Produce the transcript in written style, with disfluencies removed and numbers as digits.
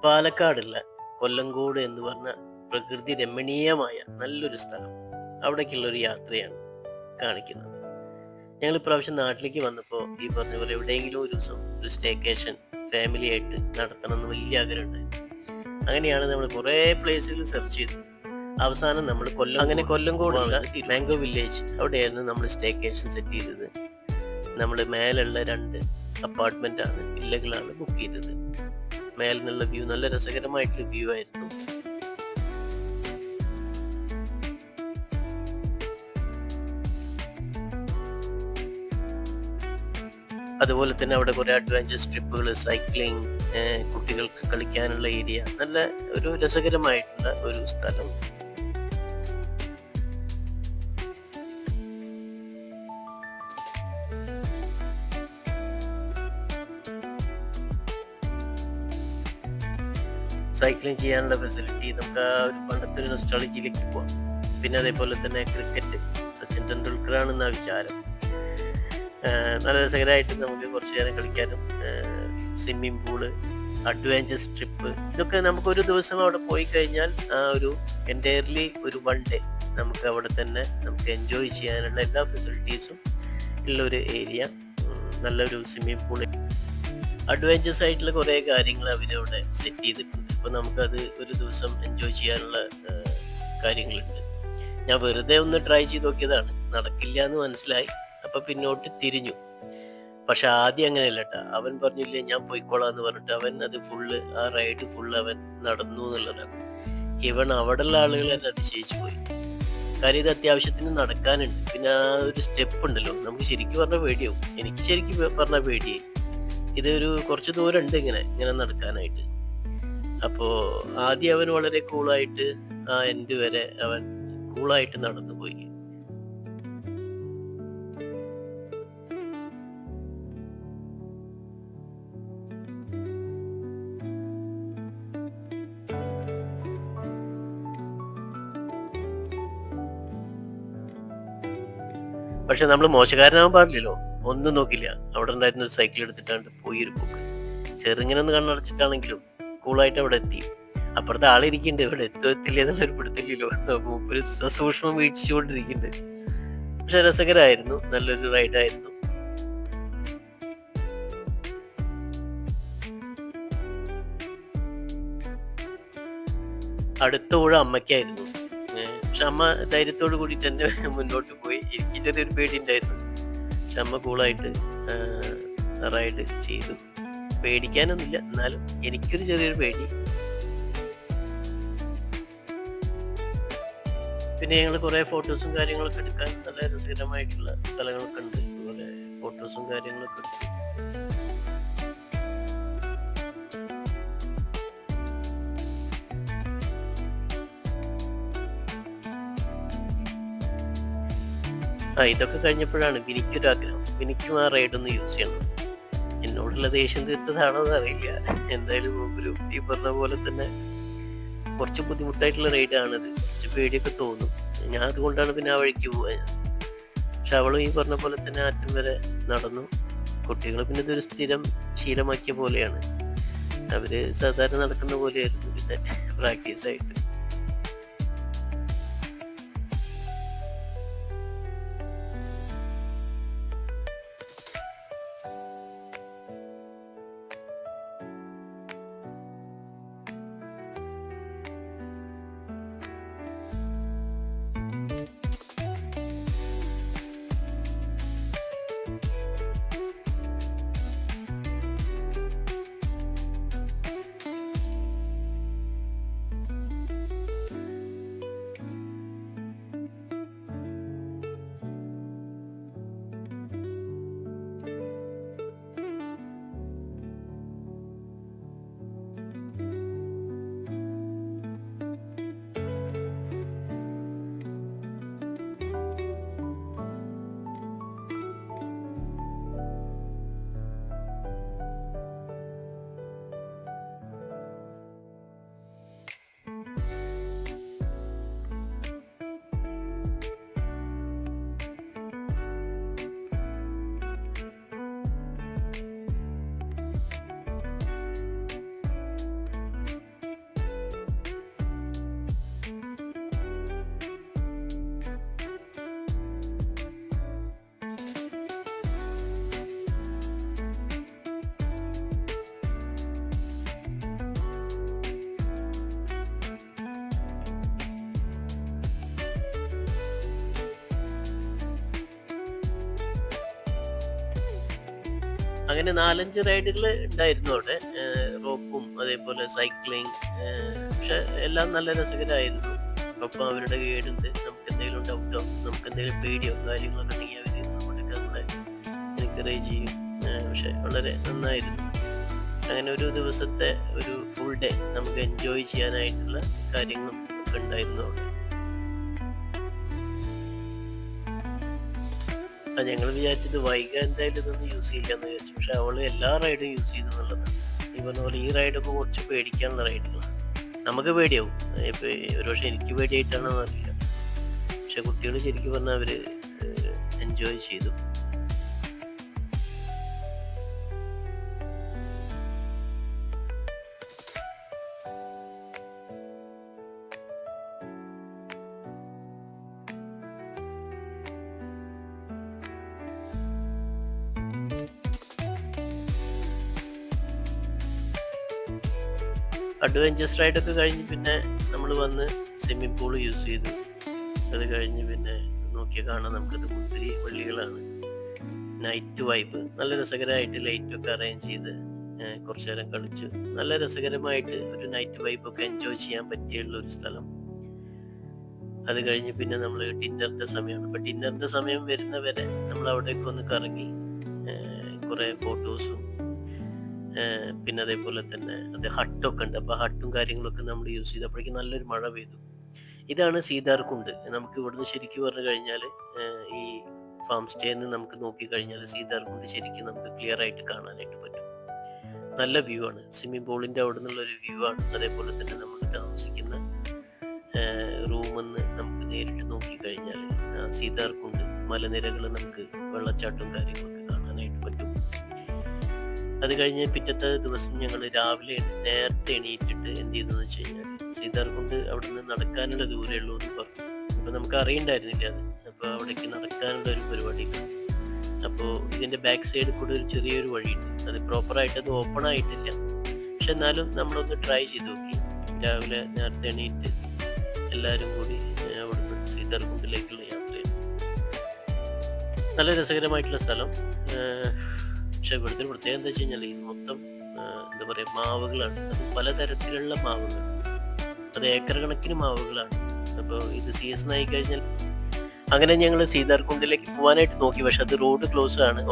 പാലക്കാടുള്ള കൊല്ലങ്കോട് എന്ന് പറഞ്ഞ പ്രകൃതി രമണീയമായ നല്ലൊരു സ്ഥലം, അവിടേക്കുള്ള ഒരു യാത്രയാണ് കാണിക്കുന്നത്. ഞങ്ങൾ ഇപ്രാവശ്യം നാട്ടിലേക്ക് വന്നപ്പോൾ ഈ പറഞ്ഞ പോലെ എവിടെയെങ്കിലും ഒരു ദിവസം ഒരു സ്റ്റേക്കേഷൻ ഫാമിലി ആയിട്ട് നടത്തണം എന്ന് വലിയ ആഗ്രഹമുണ്ടായിരുന്നു. അങ്ങനെയാണ് നമ്മൾ കുറേ പ്ലേസുകൾ സെർച്ച് ചെയ്തത്. അവസാനം നമ്മൾ കൊല്ലങ്കോടുള്ള മാംഗോ വില്ലേജ് അവിടെയായിരുന്നു നമ്മൾ സ്റ്റേക്കേഷൻ സെറ്റ് ചെയ്തത്. നമ്മൾ മേലുള്ള 2 അപ്പാർട്ട്മെൻ്റാണ്, വില്ലകളാണ് ബുക്ക് ചെയ്തത്. മേലിൽ നിന്നുള്ള വ്യൂ നല്ല രസകരമായിട്ടുള്ള വ്യൂ ആയിരുന്നു. അതുപോലെ തന്നെ അവിടെ കുറെ അഡ്വഞ്ചർ ട്രിപ്പുകൾ, സൈക്ലിംഗ്, കുട്ടികൾക്ക് കളിക്കാനുള്ള ഏരിയ, നല്ല ഒരു രസകരമായിട്ടുള്ള ഒരു സ്ഥലം. സൈക്ലിംഗ് ചെയ്യാനുള്ള ഫെസിലിറ്റി, നമുക്ക് ആ ഒരു പണ്ടത്തെ ഒരു നൊസ്റ്റാളജിയിലേക്ക് പോകാം. പിന്നെ അതേപോലെ തന്നെ ക്രിക്കറ്റ്, സച്ചിൻ ടെണ്ടുൽക്കർ ആണെന്ന വിചാരം. നല്ല രസകരമായിട്ട് നമുക്ക് കുറച്ച് നേരം കളിക്കാനും, സ്വിമ്മിംഗ് പൂള്, അഡ്വഞ്ചർ ട്രിപ്പ്, ഇതൊക്കെ നമുക്ക് ഒരു ദിവസം അവിടെ പോയി കഴിഞ്ഞാൽ ആ ഒരു എൻറ്റയർലി ഒരു 1 ഡേ നമുക്ക് അവിടെ തന്നെ നമുക്ക് എൻജോയ് ചെയ്യാനുള്ള എല്ലാ ഫെസിലിറ്റീസും ഉള്ളൊരു ഏരിയ. നല്ലൊരു സ്വിമ്മിംഗ് പൂള്, അഡ്വഞ്ചേഴ്സ് ആയിട്ടുള്ള കുറേ കാര്യങ്ങൾ അവരവിടെ സെറ്റ് ചെയ്തിട്ടുണ്ട്. അപ്പോൾ നമുക്കത് ഒരു ദിവസം എൻജോയ് ചെയ്യാനുള്ള കാര്യങ്ങളുണ്ട്. ഞാൻ വെറുതെ ഒന്ന് ട്രൈ ചെയ്ത് നോക്കിയതാണ്, നടക്കില്ല എന്ന് മനസ്സിലായി. അപ്പം പിന്നോട്ട് തിരിഞ്ഞു. പക്ഷെ ആദ്യം അങ്ങനെയല്ല കേട്ടോ, അവൻ പറഞ്ഞില്ലേ ഞാൻ പോയിക്കോളാം എന്ന് പറഞ്ഞിട്ട് അവൻ അത് ഫുള്ള്, ആ റൈഡ് ഫുള്ള് അവൻ നടന്നു എന്നുള്ളതാണ്. ഇവൻ അവിടെയുള്ള ആളുകൾ തന്നെ അതിശയിച്ചു പോയി. കാര്യം ഇത് അത്യാവശ്യത്തിന് നടക്കാനുണ്ട്. പിന്നെ ആ ഒരു സ്റ്റെപ്പ് ഉണ്ടല്ലോ, നമുക്ക് ശരിക്കും പറഞ്ഞാൽ പേടിയാവും. എനിക്ക് ശരിക്കും പറഞ്ഞാൽ പേടിയായി. ഇതൊരു കുറച്ച് ദൂരം ഉണ്ട് ഇങ്ങനെ നടക്കാനായിട്ട്. അപ്പോൾ ആദ്യം അവൻ വളരെ കൂളായിട്ട് ആ എൻഡ് വരെ അവൻ കൂളായിട്ട് നടന്നു പോയി. പക്ഷെ നമ്മൾ മോശക്കാരനാവാൻ പാടില്ലല്ലോ. ഒന്നും നോക്കില്ല, അവിടെ ഉണ്ടായിരുന്ന ഒരു സൈക്കിൾ എടുത്തിട്ടാണ്ട് പോയി ഒരു പോക്ക്. ചെറുങ്ങനെ ഒന്ന് കണ്ണടച്ചിട്ടാണെങ്കിലും കൂളായിട്ട് അവിടെ എത്തി. അപ്പുറത്തെ ആളിരിക്കുന്നുണ്ട്, ഇവിടെ എത്തില്ല എന്നുള്ളൊരു പിടുത്തില്ലല്ലോ. ഒരു സസൂക്ഷ്മം വീക്ഷിച്ചുകൊണ്ടിരിക്കുന്നുണ്ട്. പക്ഷെ രസകരമായിരുന്നു, നല്ലൊരു റൈഡായിരുന്നു. അടുത്ത ഊഴ അമ്മയ്ക്കായിരുന്നു. പക്ഷെ അമ്മ ധൈര്യത്തോട് കൂടിയിട്ട് തന്നെ മുന്നോട്ട് പോയി. എനിക്ക് ചെറിയൊരു പേടി ഉണ്ടായിരുന്നു. പക്ഷെ അമ്മ കൂളായിട്ട് റൈഡ് ചെയ്തു. പേടിക്കാനൊന്നുമില്ല, എന്നാലും എനിക്കൊരു ചെറിയൊരു പേടി. പിന്നെ ഞങ്ങൾ കുറേ ഫോട്ടോസും കാര്യങ്ങളൊക്കെ എടുക്കാൻ നല്ല രസകരമായിട്ടുള്ള സ്ഥലങ്ങളൊക്കെ ഉണ്ട്. അതുപോലെ ഫോട്ടോസും കാര്യങ്ങളൊക്കെ എടുത്തു. ഇതൊക്കെ കഴിഞ്ഞപ്പോഴാണ് എനിക്കൊരു ആഗ്രഹം, എനിക്കും ആ റൈഡൊന്ന് യൂസ് ചെയ്യണം. എന്നോടുള്ള ദേഷ്യം തീർത്തതാണോ എന്ന് അറിയില്ല. എന്തായാലും ഒരു ഈ പറഞ്ഞ പോലെ തന്നെ കുറച്ച് ബുദ്ധിമുട്ടായിട്ടുള്ള റൈഡാണിത്. കുറച്ച് പേടിയൊക്കെ തോന്നും. ഞാൻ അതുകൊണ്ടാണ് പിന്നെ ആ വഴിക്ക് പോയത്. പക്ഷെ അവളും ഈ പറഞ്ഞ പോലെ തന്നെ അറ്റം വരെ നടന്നു. കുട്ടികൾ പിന്നെ ഇതൊരു സ്ഥിരം ശീലമാക്കിയ പോലെയാണ്. അവര് സാധാരണ നടക്കുന്ന പോലെയായിരുന്നു പിന്നെ പ്രാക്ടീസായിട്ട്. അങ്ങനെ 4-5 റൈഡുകൾ ഉണ്ടായിരുന്നു അവിടെ. റോപ്പും അതേപോലെ സൈക്ലിംഗ്, പക്ഷെ എല്ലാം നല്ല രസകരമായിരുന്നു. ഒപ്പം അവരുടെ ഗൈഡുണ്ട്. നമുക്ക് എന്തെങ്കിലും ഡൗട്ടോ നമുക്ക് എന്തെങ്കിലും പേടിയോ കാര്യങ്ങളൊക്കെ ഉണ്ടെങ്കിൽ അവർ നമ്മളെ എൻകറേജ് ചെയ്യും. പക്ഷെ വളരെ നന്നായിരുന്നു. അങ്ങനെ ഒരു ദിവസത്തെ ഒരു ഫുൾ ഡേ നമുക്ക് എൻജോയ് ചെയ്യാനായിട്ടുള്ള കാര്യങ്ങളും ഒക്കെ ഉണ്ടായിരുന്നു അവിടെ. ഞങ്ങൾ വിചാരിച്ചത് വൈഗ എന്തായാലും ഇതൊന്നും യൂസ് ചെയ്യില്ല എന്ന് വിചാരിച്ചു. പക്ഷെ അവള് എല്ലാ റൈഡും യൂസ് ചെയ്തു എന്നുള്ളതാണ്. ഈ പറഞ്ഞ പോലെ ഈ റൈഡൊക്കെ കുറച്ച് പേടിക്കാനുള്ള റൈഡുകളാണ്. നമുക്ക് പേടിയാവും. ഇപ്പൊ ഒരുപക്ഷെ എനിക്ക് പേടിയായിട്ടാണോ അറിയില്ല. പക്ഷെ കുട്ടികൾ ശരിക്കും പറഞ്ഞാൽ അവര് എൻജോയ് ചെയ്തു. അഡ്വഞ്ചേഴ്സ് റൈഡൊക്കെ കഴിഞ്ഞ് പിന്നെ നമ്മൾ വന്ന് സ്വിമ്മിംഗ് പൂൾ യൂസ് ചെയ്തു. അത് കഴിഞ്ഞ് പിന്നെ നോക്കിയാൽ കാണാം നമുക്കത് മുന്തിരി വള്ളികളാണ്. നൈറ്റ് വൈബ് നല്ല രസകരമായിട്ട് ലൈറ്റൊക്കെ അറേഞ്ച് ചെയ്ത് കുറച്ചു നേരം കളിച്ചു. നല്ല രസകരമായിട്ട് ഒരു നൈറ്റ് വൈബൊക്കെ എൻജോയ് ചെയ്യാൻ പറ്റിയുള്ള ഒരു സ്ഥലം. അത് കഴിഞ്ഞ് പിന്നെ നമ്മൾ ഡിന്നറിൻ്റെ സമയമാണ്. അപ്പം ഡിന്നറിൻ്റെ സമയം വരുന്നവരെ നമ്മൾ അവിടേക്ക് ഒന്ന് കറങ്ങി കുറേ ഫോട്ടോസും പിന്നെ അതേപോലെ തന്നെ അത് ഹട്ടൊക്കെ ഉണ്ട്. അപ്പോൾ ഹട്ടും കാര്യങ്ങളൊക്കെ നമ്മൾ യൂസ് ചെയ്തു. അപ്പോഴേക്കും നല്ലൊരു മഴ പെയ്തു. ഇതാണ് സീതാർകുണ്ട്. നമുക്ക് ഇവിടുന്ന് ശരിക്കും പറഞ്ഞു കഴിഞ്ഞാൽ ഈ ഫാം സ്റ്റേന്ന് നമുക്ക് നോക്കിക്കഴിഞ്ഞാൽ സീതാർകുണ്ട് ശരിക്കും നമുക്ക് ക്ലിയർ ആയിട്ട് കാണാനായിട്ട് പറ്റും. നല്ല വ്യൂ ആണ്. സ്വിമ്മിംഗ് പൂളിൻ്റെ അവിടെ നിന്നുള്ളൊരു വ്യൂ ആണ്. അതേപോലെ തന്നെ നമ്മൾ താമസിക്കുന്ന റൂമെന്ന് നമുക്ക് നേരിട്ട് നോക്കിക്കഴിഞ്ഞാൽ സീതാർകുണ്ട് മലനിരകൾ നമുക്ക് വെള്ളച്ചാട്ടവും കാര്യങ്ങളൊക്കെ കാണാനായിട്ട് പറ്റും. അത് കഴിഞ്ഞ് പിറ്റത്തെ ദിവസം ഞങ്ങൾ രാവിലെ നേരത്തെ എണീറ്റിട്ട് എന്ത് ചെയ്തെന്ന് വെച്ച് കഴിഞ്ഞാൽ സീതാർകുണ്ട് അവിടെ നിന്ന് നടക്കാനുള്ള ദൂരമേ ഉള്ളൂ എന്ന് പറഞ്ഞു. അപ്പോൾ നമുക്ക് അറിയണ്ടായിരുന്നില്ല അത്. അപ്പോൾ അവിടേക്ക് നടക്കാനുള്ള ഒരു പരിപാടിയില്ല. അപ്പോൾ ഇതിൻ്റെ ബാക്ക് സൈഡിൽ കൂടെ ഒരു ചെറിയൊരു വഴിയുണ്ട്. അത് പ്രോപ്പറായിട്ട് അത് ഓപ്പൺ ആയിട്ടില്ല. പക്ഷെ എന്നാലും നമ്മളൊന്ന് ട്രൈ ചെയ്ത് നോക്കി. രാവിലെ നേരത്തെ എണീറ്റ് എല്ലാവരും കൂടി അവിടുന്ന് സീതാർകുണ്ടിലേക്കുള്ള യാത്രയാണ്. നല്ല രസകരമായിട്ടുള്ള സ്ഥലം. പക്ഷെ ഇവിടുത്തെ പ്രത്യേകത എന്താ വെച്ച് കഴിഞ്ഞാൽ ഇത് മൊത്തം എന്താ പറയുക മാവുകളാണ്. അത് പലതരത്തിലുള്ള മാവുകൾ. അത് ഏക്കർ കണക്കിന് മാവുകളാണ്. അപ്പോൾ ഇത് സീസൺ ആയി കഴിഞ്ഞാൽ അങ്ങനെ ഞങ്ങൾ സീതാർകുണ്ടിലേക്ക് പോകാനായിട്ട് നോക്കി. പക്ഷെ അത് റോഡ് ക്ലോസ് ആണ്.